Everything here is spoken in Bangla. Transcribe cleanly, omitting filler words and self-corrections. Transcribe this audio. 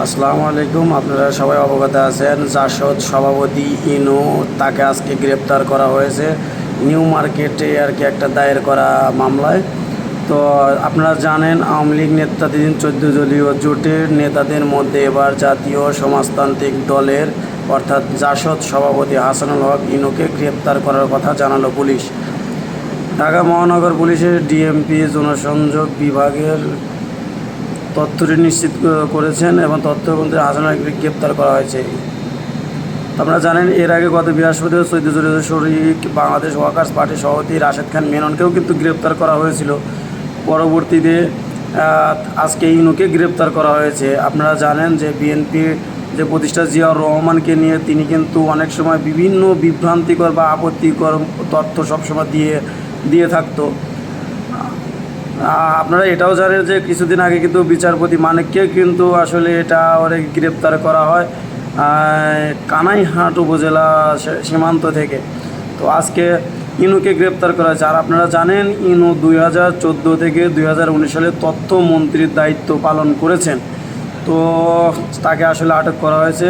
আসসালামু আলাইকুম। আপনারা সবাই অবগত আছেন, জাসদ সভাপতি ইনু তাকে আজকে গ্রেপ্তার করা হয়েছে নিউ মার্কেটে আর কি একটা দায়ের করা মামলায়। তো আপনারা জানেন, আওয়ামী লীগ নেতৃত্বাধীন 14 দলীয় জোটের নেতাদের মধ্যে এবার জাতীয় সমাজতান্ত্রিক দলের অর্থাৎ জাসদ সভাপতি হাসানুল হক ইনুকে গ্রেপ্তার করার কথা জানালো পুলিশ। ঢাকা মহানগর পুলিশের ডিএমপি জনসংযোগ বিভাগের তথ্যটি নিশ্চিত করেছেন এবং তথ্যমন্ত্রী হাসানুল হককে গ্রেপ্তার করা হয়েছে। আপনারা জানেন, এর আগে গত বৃহস্পতিবার 14 দলীয় শরিক বাংলাদেশ ওয়ার্কার্স পার্টির সভাপতি রাশেদ খান মেননকেও কিন্তু গ্রেপ্তার করা হয়েছিল। পরবর্তীতে আজকে ইনুকে গ্রেপ্তার করা হয়েছে। আপনারা জানেন যে বিএনপির যে প্রতিষ্ঠা জিয়াউর রহমানকে নিয়ে তিনি কিন্তু অনেক সময় বিভিন্ন বিভ্রান্তিকর বা আপত্তিকর তথ্য সবসময় দিয়ে থাকতো। আপনারা এটাও জানেন যে কিছুদিন আগে কিন্তু বিচারপতি মানিককে কিন্তু আসলে এটা ওরে গ্রেপ্তার করা হয় কানাইহাট উপজেলা সীমান্ত থেকে। তো আজকে ইনুকে গ্রেপ্তার করা হয়েছে। আর আপনারা জানেন, ইনু 2014 থেকে 2019 সালে তথ্যমন্ত্রীর দায়িত্ব পালন করেছেন। তো তাকে আসলে আটক করা হয়েছে।